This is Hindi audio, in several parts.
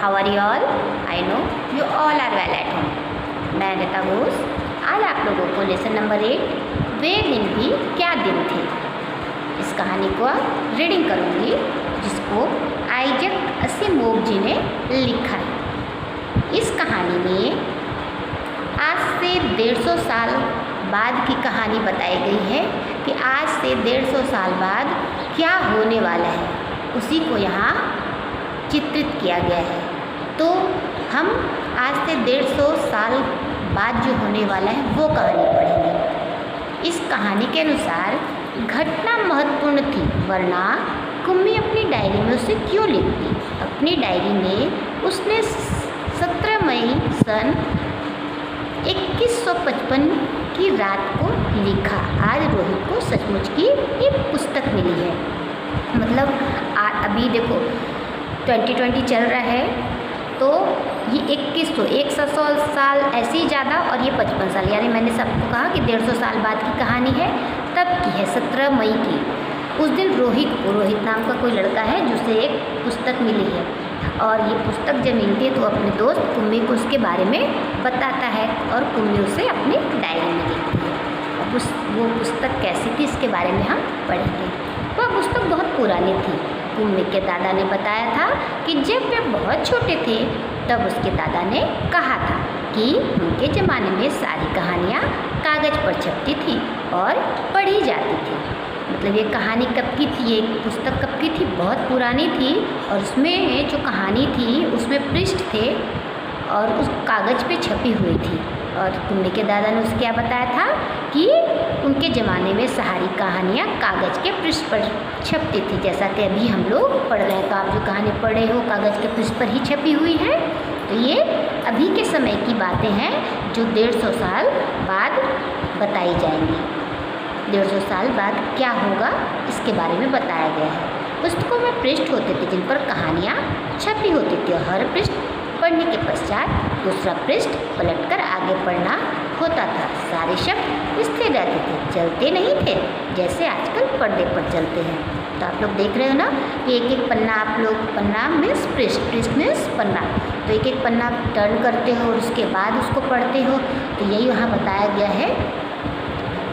How are you all? I know you all are well at home. मैं अनिता घोष आज आप लोगों को लेसन नंबर 8 वे दिन भी क्या दिन थे इस कहानी को रीडिंग करूँगी, जिसको आइजैक असिमोव जी ने लिखा है। इस कहानी में आज से 150 साल बाद की कहानी बताई गई है कि आज से 150 साल बाद क्या होने वाला है, उसी को यहाँ चित्रित किया गया है। तो हम आज से 150 साल बाद जो होने वाला है वो कहानी पढ़ेंगे। इस कहानी के अनुसार घटना महत्वपूर्ण थी, वरना कुम्मी अपनी डायरी में उसे क्यों लिखती। अपनी डायरी में उसने 17 मई सन 2155 की रात को लिखा। आज रोहित को सचमुच की एक पुस्तक मिली है। मतलब अभी देखो 2020 चल रहा है, तो ये 100 साल ऐसे ही ज़्यादा और ये 55 साल, यानी मैंने सबको कहा कि 150 साल बाद की कहानी है, तब की है 17 मई की। उस दिन रोहित नाम का कोई लड़का है जिसे एक पुस्तक मिली है, और ये पुस्तक जब मिलती है तो अपने दोस्त कुम्मी को उसके बारे में बताता है और कुम्मी उसे अपनी डायरी में लिखती है। अब वो पुस्तक कैसी थी इसके बारे में हम पढ़ेंगे। वह पुस्तक बहुत पुरानी थी। कुम्मी के दादा ने बताया था कि जब वे बहुत छोटे थे तब उसके दादा ने कहा था कि उनके ज़माने में सारी कहानियाँ कागज़ पर छपती थी और पढ़ी जाती थी। मतलब ये कहानी कब की थी, ये पुस्तक कब की थी, बहुत पुरानी थी, और उसमें जो कहानी थी उसमें पृष्ठ थे और उस कागज़ पे छपी हुई थी। और कुम्मी के दादा ने उसे क्या बताया था कि उनके ज़माने में सारी कहानियाँ कागज़ के पृष्ठ पर छपती थी, जैसा कि अभी हम लोग पढ़ रहे हैं। तो आप जो कहानी पढ़ रहे हो कागज़ के पृष्ठ पर ही छपी हुई है। तो ये अभी के समय की बातें हैं जो 150 साल बाद बताई जाएंगी। 150 साल बाद क्या होगा इसके बारे में बताया गया है। पुस्तकों में पृष्ठ होते थे जिन पर कहानियाँ छपी होती थी, और हर पृष्ठ पढ़ने के पश्चात दूसरा पृष्ठ पलटकर आगे पढ़ना होता था। सारे शब्द स्थिर रहते थे, चलते नहीं थे जैसे आजकल पर्दे पर चलते हैं। तो आप लोग देख रहे हो ना कि एक एक पन्ना, आप लोग पन्ना मीन्स पृष्ठ, पृष्ठ मीन्स पन्ना, तो एक एक पन्ना टर्न करते हो और उसके बाद उसको पढ़ते हो। तो यही वहाँ बताया गया है।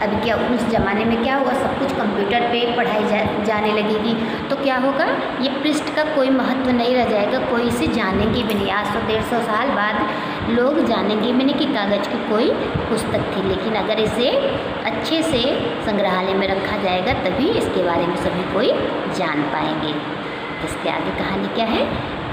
अभी क्या उस ज़माने में क्या होगा, सब कुछ कंप्यूटर पे पढ़ाई जाने लगेगी, तो क्या होगा, ये पृष्ठ का कोई महत्व नहीं रह जाएगा, कोई इसे जानेंगे भी नहीं। आज तो 150 साल बाद लोग जानेंगे भी नहीं कि कागज़ की कोई पुस्तक थी। लेकिन अगर इसे अच्छे से संग्रहालय में रखा जाएगा तभी इसके बारे में सभी कोई जान पाएंगे। इसके आगे कहानी क्या है।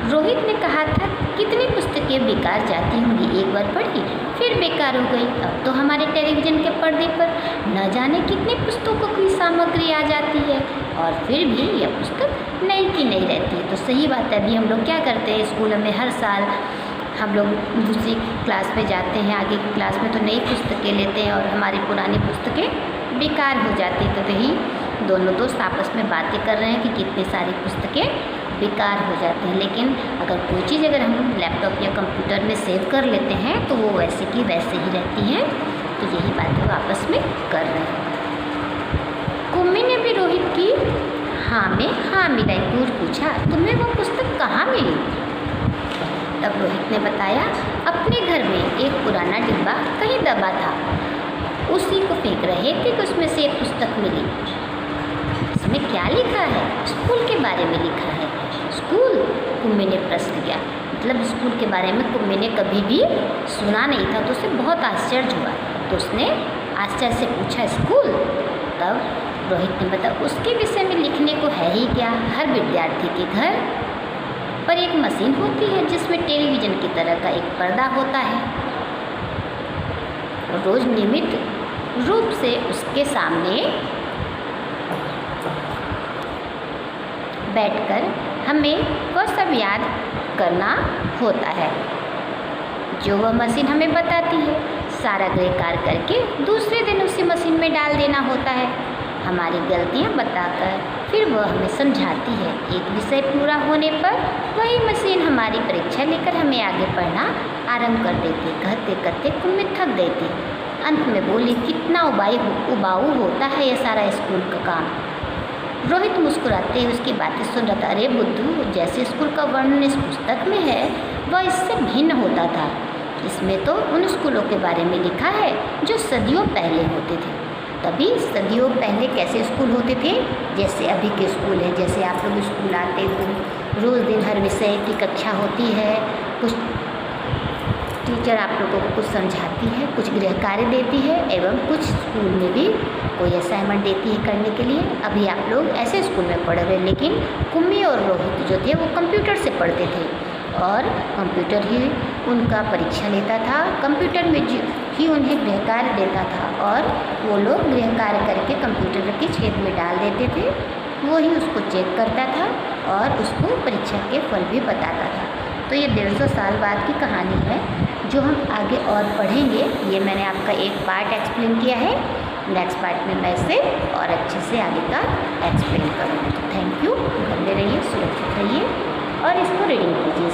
रोहित ने कहा था कितनी पुस्तकें बेकार जाती होंगी, एक बार पढ़ी फिर बेकार हो गई। अब तो हमारे टेलीविज़न के पर्दे पर न जाने कितनी पुस्तकों की सामग्री आ जाती है, और फिर भी यह पुस्तक नई की नहीं रहती है। तो सही बात है। अभी हम लोग क्या करते हैं, स्कूलों में हर साल हम लोग दूसरी क्लास में जाते हैं, आगे की क्लास में तो नई पुस्तकें लेते हैं और हमारी पुरानी पुस्तकें बेकार हो जाती है। तो वही दोनों दोस्त आपस में बातें कर रहे हैं कि कितनी सारी पुस्तकें बेकार हो जाती हैं। लेकिन अगर कोई चीज़ अगर हम लैपटॉप या कंप्यूटर में सेव कर लेते हैं तो वो वैसे की वैसे ही रहती हैं। तो यही बात वो आपस में कर रहे हैं। कुम्मी ने भी रोहित की हाँ में हाँ मिलाई, दूर पूछा तुम्हें वो पुस्तक कहाँ मिली। तब रोहित ने बताया अपने घर में एक पुराना डिब्बा कहीं दबा था, उसी को फेंक रहे थे कि उसमें से एक पुस्तक मिली। इसमें क्या लिखा है? स्कूल के बारे में लिखा है। स्कूल? कुम्मी ने प्रश्न किया। मतलब स्कूल के बारे में कुम्मी ने कभी भी सुना नहीं था, तो उसे बहुत आश्चर्य हुआ। तो उसने आश्चर्य से पूछा स्कूल? तब रोहित ने बताया उसके विषय में लिखने को है ही क्या। हर विद्यार्थी के घर पर एक मशीन होती है जिसमें टेलीविज़न की तरह का एक पर्दा होता है, और रोज़ नियमित रूप से उसके सामने बैठकर हमें वह सब याद करना होता है जो वह मशीन हमें बताती है। सारा गृहकार करके दूसरे दिन उसी मशीन में डाल देना होता है, हमारी गलतियाँ बताकर फिर वह हमें समझाती है। एक विषय पूरा होने पर वही मशीन हमारी परीक्षा लेकर हमें आगे पढ़ना आरंभ कर देती। कहते कहते कुम्मी थक देती। अंत में बोली कितना उबाऊ होता है यह सारा स्कूल का काम। रोहित मुस्कुराते हुए उसकी बातें सुन रहा था। अरे बुद्धू, जैसे स्कूल का वर्णन इस पुस्तक में है वह इससे भिन्न होता था। इसमें तो उन स्कूलों के बारे में लिखा है जो सदियों पहले होते थे। तभी सदियों पहले कैसे स्कूल होते थे? जैसे अभी के स्कूल है। जैसे आप लोग स्कूल आते हो, रोज़ दिन हर विषय की कक्षा होती है, कुछ टीचर आप लोगों को कुछ समझाती है, कुछ गृह कार्य देती है, एवं कुछ स्कूल में भी कोई असाइनमेंट देती है करने के लिए। अभी आप लोग ऐसे स्कूल में पढ़ रहे हैं, लेकिन कुम्मी और रोहित जो थे वो कंप्यूटर से पढ़ते थे और कंप्यूटर ही उनका परीक्षा लेता था। कंप्यूटर में ही उन्हें गृह कार्य देता था और वो लोग गृह कार्य करके कंप्यूटर के छेद में डाल देते थे। वो ही उसको चेक करता था और उसको परीक्षा के फल भी बताता था। तो ये 150 साल बाद की कहानी है जो हम आगे और पढ़ेंगे। ये मैंने आपका एक पार्ट एक्सप्लेन किया है। नेक्स्ट पार्ट में मैं इसे और अच्छे से आगे का एक्सप्लेन करूँगी। तो थैंक यू। घर में रहिए, सुरक्षित रहिए और इसको रीडिंग कीजिए।